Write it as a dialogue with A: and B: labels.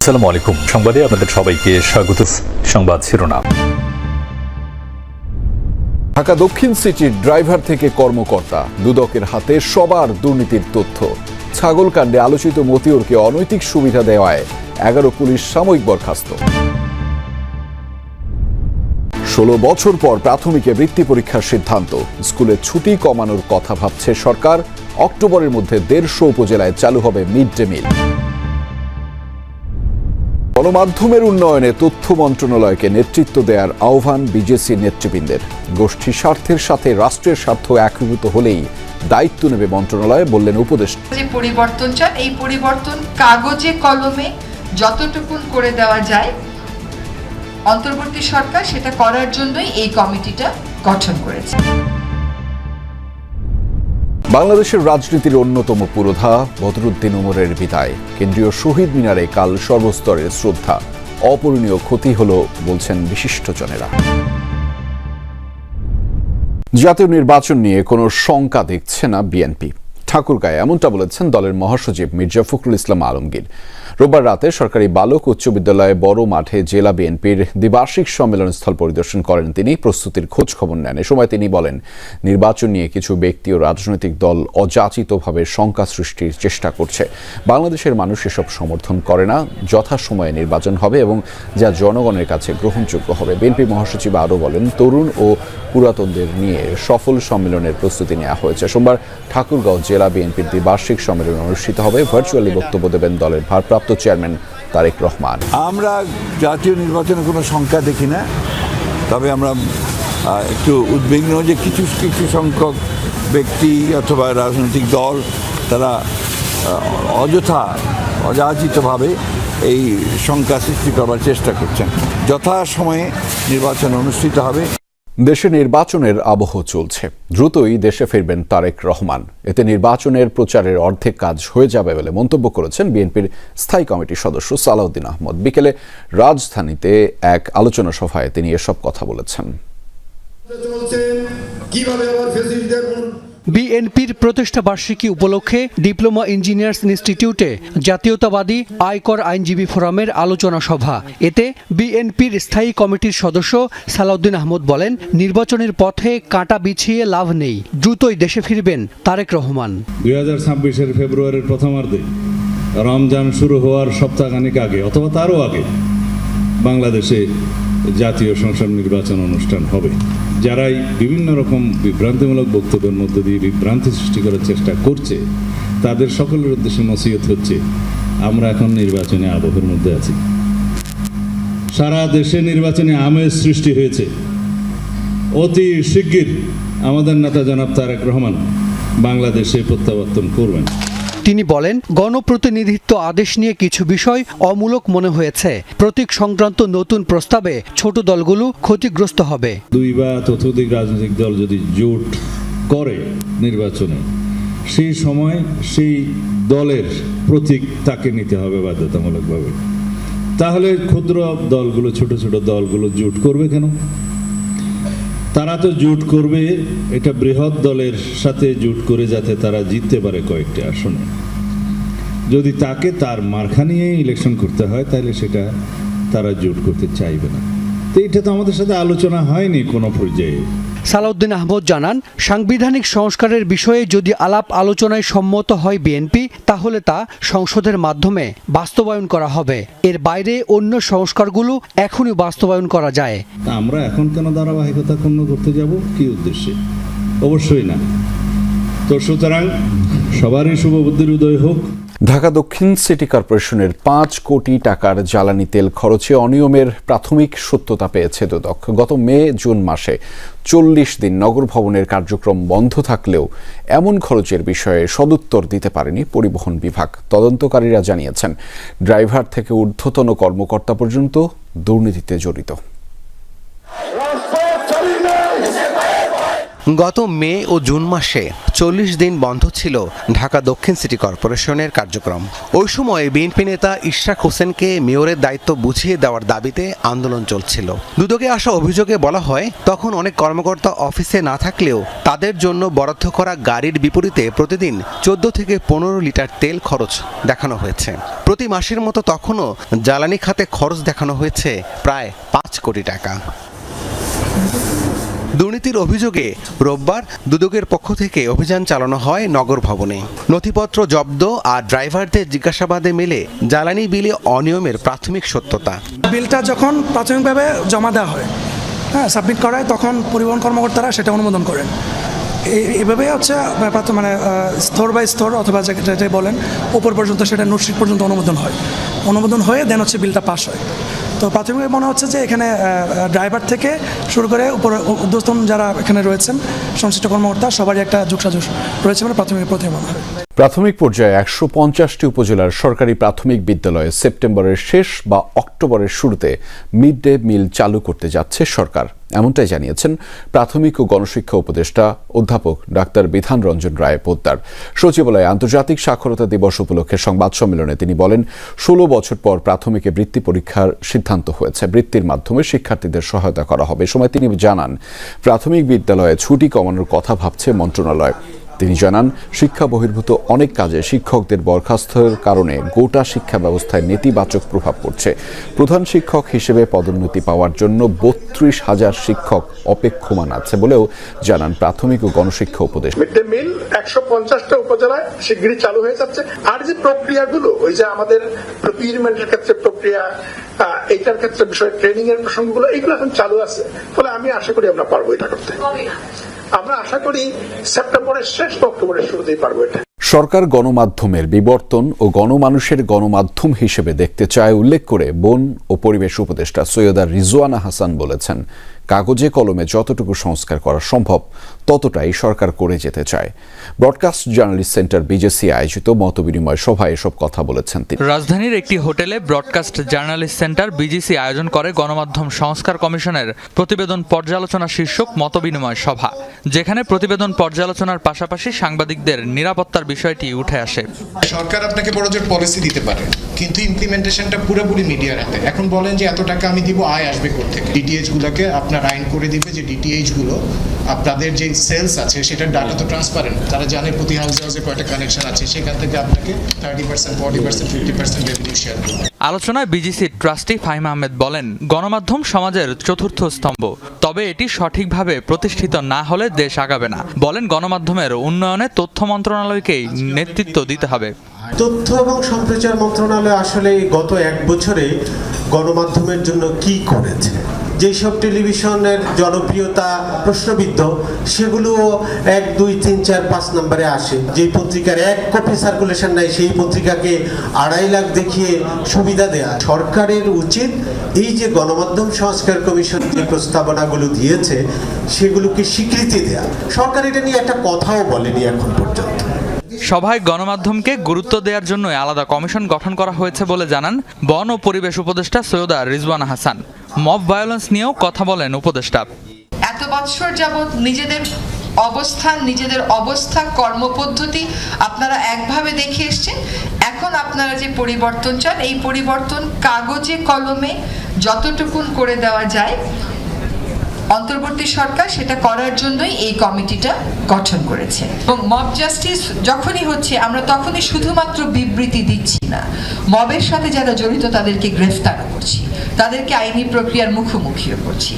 A: আসসালামু আলাইকুম। সংবাদে আপনাদের সবাইকে স্বাগত। সংবাদ শিরোনাম।
B: ঢাকা দক্ষিণ সিটির ড্রাইভার থেকে কর্মকর্তা দুদকের হাতে সবার দুর্নীতির তথ্য। ছাগলকাণ্ডে আলোচিত মতিউরকে অনৈতিক সুবিধা দেওয়ায় 11 পুলিশ সাময়িক বরখাস্ত। 16 বছর পর প্রাথমিকে বৃত্তি পরীক্ষার সিদ্ধান্ত। স্কুলে ছুটি কমানোর কথা ভাবছে সরকার। অক্টোবরের মধ্যে 150 উপজেলায় চালু হবে মিড ডে মিল। গণমাধ্যমের উন্নয়নে তথ্য মন্ত্রণালয়কে নেতৃত্ব দেওয়ার আহ্বান বিজেসি নেতৃবৃন্দের। গোষ্ঠী স্বার্থের সাথে রাষ্ট্রের স্বার্থ একীভূত হলেই দায়িত্ব নেবে মন্ত্রণালয়, বললেন উপদেষ্টা।
C: যে পরিবর্তন চান, এই পরিবর্তন কাগজে কলমে যতটুকুন করে দেওয়া যায় অন্তর্বর্তী সরকার সেটা করার জন্যই এই কমিটিটা গঠন করেছে।
B: বাংলাদেশের রাজনীতির অন্যতম পুরোধা বদরুদ্দিন উমরের বিদায়। কেন্দ্রীয় শহীদ মিনারে কাল সর্বস্তরের শ্রদ্ধা। অপূরণীয় ক্ষতি হলো বলছেন বিশিষ্টজনেরা। জাতীয় নির্বাচন নিয়ে কোনো শঙ্কা দেখছে না বিএনপি। ঠাকুরগাঁয়ে এমনটা বলেছেন দলের মহাসচিব মির্জা ফখরুল ইসলাম আলমগীর। রোববার রাতে সরকারি বালক উচ্চ বিদ্যালয়ে বড় মাঠে জেলা বিএনপির দ্বিবার্ষিক সম্মেলন স্থল পরিদর্শন করেন তিনি। প্রস্তুতির খোঁজ খবর নেন। এ সময় তিনি বলেন, নির্বাচন নিয়ে কিছু ব্যক্তি ও রাজনৈতিক দল অযাচিতভাবে শঙ্কা সৃষ্টির চেষ্টা করছে। বাংলাদেশের মানুষ এসব সমর্থন করে না। যথাসময়ে নির্বাচন হবে এবং যা জনগণের কাছে গ্রহণযোগ্য হবে। বিএনপি মহাসচিব আরও বলেন, তরুণ ও পুরাতনদের নিয়ে সফল সম্মেলনের প্রস্তুতি নেওয়া হয়েছে। সোমবার ঠাকুরগাঁও জেলা বিএনপির দ্বিবার্ষিক সম্মেলন অনুষ্ঠিত হবে। ভার্চুয়ালি বক্তব্য দেবেন দলের ভারপ্রাপ্ত চেয়ারম্যান তারেক রহমান।
D: আমরা জাতীয় নির্বাচনে কোনো শঙ্কা দেখি না, তবে আমরা একটু উদ্বিগ্ন যে কিছু সংখ্যক ব্যক্তি অথবা রাজনৈতিক দল তারা অযাচিতভাবে এই শঙ্কা সৃষ্টি করবার চেষ্টা করছেন। যথাসময়ে নির্বাচন অনুষ্ঠিত হবে।
B: দেশে নির্বাচনের আবহ চলছে। দ্রুতই দেশে ফিরবেন তারেক রহমান। এতে নির্বাচনের প্রচারের অর্ধেক কাজ হয়ে যাবে বলে মন্তব্য করেছেন বিএনপির স্থায়ী কমিটির সদস্য সালাউদ্দিন আহমদ। বিকেলে রাজধানীতে এক আলোচনা সভায় তিনি এসব কথা বলেছেন।
E: বিএনপির প্রতিষ্ঠা বার্ষিকী উপলক্ষে ডিপ্লোমা ইঞ্জিনিয়ার্স ইনস্টিটিউটে জাতীয়তাবাদী আয়কর আইনজীবী ফোরামের আলোচনা সভা। এতে বিএনপির স্থায়ী কমিটির সদস্য সালাউদ্দিন আহমদ বলেন, নির্বাচনের পথে কাঁটা বিছিয়ে লাভ নেই। দ্রুতই দেশে ফিরবেন তারেক রহমান।
F: 2026 ফেব্রুয়ারির প্রথমার্ধে রমজান শুরু হওয়ার সপ্তাহখানেক আগে অথবা তারও আগে বাংলাদেশে জাতীয় সংসদ নির্বাচন অনুষ্ঠান হবে। যারাই বিভিন্ন রকম বিভ্রান্তিমূলক বক্তব্যের মধ্যে দিয়ে বিভ্রান্তি সৃষ্টি করার চেষ্টা করছে, তাদের সকলের উদ্দেশ্যে নসিহত হচ্ছে, আমরা এখন নির্বাচনে আবহের মধ্যে আছি। সারা দেশে নির্বাচনে আমেজ সৃষ্টি হয়েছে। অতি শিগগির আমাদের নেতা জনাব তারেক রহমান বাংলাদেশে প্রত্যাবর্তন করবেন।
E: তিনি বলেন, গণপ্রতিনিধিত্ব আদেশ নিয়ে কিছু বিষয় অমূলক মনে হয়েছে। প্রতীক সংক্রান্ত নতুন প্রস্তাবে ছোট দলগুলো ক্ষতিগ্রস্ত হবে।
F: 2 বা ততোধিক রাজনৈতিক দল যদি জোট করে নির্বাচনে, সেই সময় সেই দলের প্রতীক তাকে নিতে হবে বাধ্যতামূলকভাবে। তাহলে ক্ষুদ্র দলগুলো, ছোট ছোট দলগুলো জোট করবে কেন? তারা তো জোট করবে এটা বৃহৎ দলের সাথে জোট করে, যাতে তারা জিততে পারে কয়েকটি আসনে। যদি তাকে তার মার্কা নিয়ে ইলেকশন করতে হয়, তাহলে সেটা তারা জোট করতে চাইবে না। তো এটা তো আমাদের সাথে আলোচনা হয়নি কোনো পর্যায়ে।
E: সালাউদ্দিন আহমদ জানান, সাংবিধানিক সংস্কারের বিষয়ে যদি আলাপ আলোচনায় সম্মত হয় বিএনপি, তাহলে তা সংসদের মাধ্যমে বাস্তবায়ন করা হবে। এর বাইরে অন্য সংস্কারগুলো এখনই বাস্তবায়ন করা যায়।
F: আমরা এখন কেন ধারাবাহিকতা পূর্ণ করতে যাব? কি উদ্দেশ্যে? অবশ্যই না। তো সুতরাং সবারই শুভবুদ্ধির উদয় হোক।
B: ঢাকা দক্ষিণ সিটি কর্পোরেশনের 5 কোটি টাকার জ্বালানি তেল খরচে অনিয়মের প্রাথমিক সত্যতা পেয়েছে দুদক। গত মে-জুন মাসে 40 দিন নগর ভবনের কার্যক্রম বন্ধ থাকলেও এমন খরচের বিষয়ে সদুত্তর দিতে পারেনি পরিবহন বিভাগ। তদন্তকারীরা জানিয়েছেন, ড্রাইভার থেকে ঊর্ধ্বতন কর্মকর্তা পর্যন্ত দুর্নীতিতে জড়িত।
G: গত মে ও জুন মাসে 40 দিন বন্ধ ছিল ঢাকা দক্ষিণ সিটি কর্পোরেশনের কার্যক্রম। ওই সময় বিএনপি নেতা ইশরাক হোসেনকে মেয়রের দায়িত্ব বুঝিয়ে দেওয়ার দাবিতে আন্দোলন চলছিল। দুদকে আসা অভিযোগে বলা হয়, তখন অনেক কর্মকর্তা অফিসে না থাকলেও তাদের জন্য বরাদ্দ করা গাড়ির বিপরীতে প্রতিদিন 14 থেকে 15 লিটার তেল খরচ দেখানো হয়েছে। প্রতি মাসের মতো তখনও জ্বালানি খাতে খরচ দেখানো হয়েছে প্রায় 5 কোটি টাকা। দুর্নীতির অভিযোগে রোববার দুদকের পক্ষ থেকে অভিযান চালানো হয় নগর ভবনে। নথিপত্র জব্দ আর ড্রাইভারদের জিজ্ঞাসাবাদে মেলে জ্বালানি বিলে অনিয়মের প্রাথমিক সত্যতা।
H: বিলটা যখন প্রাথমিকভাবে জমা দেওয়া হয়, সাবমিট করা হয়, তখন পরিবহন কর্মকর্তারা সেটা অনুমোদন করেন। এইভাবে হচ্ছে মানে স্তর বাই স্তর অথবা যেটাই বলেন উপর পর্যন্ত সেটা নোটশিট পর্যন্ত অনুমোদন হয়ে দেন হচ্ছে বিলটা পাস হয়। তো প্রাথমিকভাবে মনে হচ্ছে যে এখানে ড্রাইভার থেকে শুরু করে উপর ঊর্ধ্বতন যারা এখানে রয়েছেন সংশ্লিষ্ট কর্মকর্তা সবারই একটা যোগসাজশ রয়েছে বলে প্রাথমিক মনে হয়।
B: প্রাথমিক পর্যায়ে 150টি উপজেলার সরকারি প্রাথমিক বিদ্যালয়ে সেপ্টেম্বরের শেষ বা অক্টোবরের শুরুতে মিড ডে মিল চালু করতে যাচ্ছে সরকার, এমনটাই জানিয়েছেন প্রাথমিক ও গণশিক্ষা উপদেষ্টা অধ্যাপক ডাক্তার বিধান রঞ্জন রায় পোদ্দার। সচিবালয়ে আন্তর্জাতিক সাক্ষরতা দিবস উপলক্ষে সংবাদ সম্মেলনে তিনি বলেন, 16 বছর পর প্রাথমিকে বৃত্তি পরীক্ষার সিদ্ধান্ত হয়েছে। বৃত্তির মাধ্যমে শিক্ষার্থীদের সহায়তা করা হবে। এ সময় তিনি জানান, প্রাথমিক বিদ্যালয়ে ছুটি কমানোর কথা ভাবছে মন্ত্রণালয়। তিনি জানান, শিক্ষা বহির্ভূত অনেক কাজে শিক্ষকদের বরখাস্তের কারণে গোটা শিক্ষা ব্যবস্থায় নেতিবাচক প্রভাব পড়ছে। প্রধান শিক্ষক হিসেবে পদোন্নতি পাওয়ার জন্য 32,000 শিক্ষক অপেক্ষমান আছে বলেও জানান প্রাথমিক ও গণশিক্ষা উপদেষ্টা।
I: মিড ডে মিল 150টা উপজেলায় শিগগিরই চালু হয়ে যাচ্ছে। আর যে প্রক্রিয়াগুলো, ওই যে আমাদের প্রকিউরমেন্টের ক্ষেত্রে প্রক্রিয়া, এইটার ক্ষেত্রে বিষয় ট্রেনিং এর প্রসঙ্গগুলো, এগুলো এখন চালু আছে। ফলে আমি আশা করি আমরা পারবো এটা করতে। আমরা আশা করি সেপ্টেম্বরের শেষ বা অক্টোবরের শুরুতেই পারবো এটা।
B: সরকার গণমাধ্যমের বিবর্তন ও গণমানুষের গণমাধ্যম হিসেবে দেখতে চায় উল্লেখ করে বন ও পরিবেশ উপদেষ্টা সৈয়দা রিজওয়ানা হাসান বলেছেন, কাগজে কলমে যতটুকু সংস্কার করা সম্ভব ততটাই সরকার করে যেতে চায়। ব্রডকাস্ট জার্নালিস্ট সেন্টার বিজেসি আয়োজিত মতবিনিময় সভায় এসব কথা বলেছেন তিনি।
J: রাজধানীর একটি হোটেলে ব্রডকাস্ট জার্নালিস্ট সেন্টার বিজেসি আয়োজন করে গণমাধ্যম সংস্কার কমিশনের প্রতিবেদন পর্যালোচনা শীর্ষক মতবিনিময় সভা, যেখানে প্রতিবেদন পর্যালোচনার পাশাপাশি সাংবাদিকদের নিরাপত্তার বিষয়টি উঠে আসে।
K: সরকার আপনাকে বড় জোর পলিসি দিতে পারে, কিন্তু ইমপ্লিমেন্টেশনটা পুরোপুরি মিডিয়ার হাতে। এখন বলেন যে এত টাকা আমি দিব, আয় আসবে কোত্থেকে? ডিটিএইচ গুলোকে আপনার আইন করে দিবে যে ডিটিএইচ গুলো আপনাদের যে সেলস আছে সেটার ডাটা তো ট্রান্সপারেন্ট, তারা জানে প্রতি হাউসে কয়টা কানেকশন আছে, সেখান থেকে আপনাকে 30%, 40%, 50% রেভিনিউ শেয়ার করবে।
J: আলোচনায় বিজিসির ট্রাস্টি ফাহিম আহমেদ বলেন, গণমাধ্যম সমাজের চতুর্থ স্তম্ভ, তবে এটি সঠিকভাবে প্রতিষ্ঠিত না হলে দেশ আগাবে না। বলেন, গণমাধ্যমের উন্নয়নে তথ্য মন্ত্রণালয়কেই নেতৃত্ব দিতে হবে।
L: তথ্য এবং সম্প্রচার মন্ত্রণালয় আসলে গত 1 বছরে গণমাধ্যমের জন্য কি করেছে? যেসব টেলিভিশনের জনপ্রিয়তা প্রশ্নবিদ্ধ, সেগুলো 1, 2, 3, 4, 5 নম্বরে আসে। যে পত্রিকার 1 কপি সার্কুলেশন নাই, সেই পত্রিকাকে 2.5 লাখ দেখিয়ে সুবিধা দেয়া। সরকারের উচিত এই যে গণমাধ্যম সংস্কার কমিশন যে প্রস্তাবনাগুলো দিয়েছে সেগুলোকে স্বীকৃতি দেয়া। সরকার এটা নিয়ে একটা কথাও বলেনি এখন পর্যন্ত।
J: সভায় গণমাধ্যমকে গুরুত্ব দেওয়ার জন্য আলাদা কমিশন গঠন করা হয়েছে বলে জানান বন ও পরিবেশ উপদেষ্টা সৈয়দা রিজওয়ানা হাসান। মব ভায়োলেন্স নিয়েও কথা বলেন উপদেষ্টা।
C: এত বছর যাবৎ নিজেদের অবস্থা কর্মপদ্ধতি আপনারা একভাবে দেখে এসছেন। এখন আপনারা যে পরিবর্তন চান, এই পরিবর্তন কাগজে কলমে যতটুকুন করে দেওয়া যায়, অন্তর্বর্তী সরকার সেটা করার জন্যই এই কমিটিটা গঠন করেছে। এবং মব জাস্টিস যখনই হচ্ছে, আমরা তখনই শুধুমাত্র বিবৃতি দিচ্ছি না, মবের সাথে যারা জড়িত তাদেরকে গ্রেফতার করছি, তাদেরকে আইনি প্রক্রিয়ার মুখোমুখিও করছি।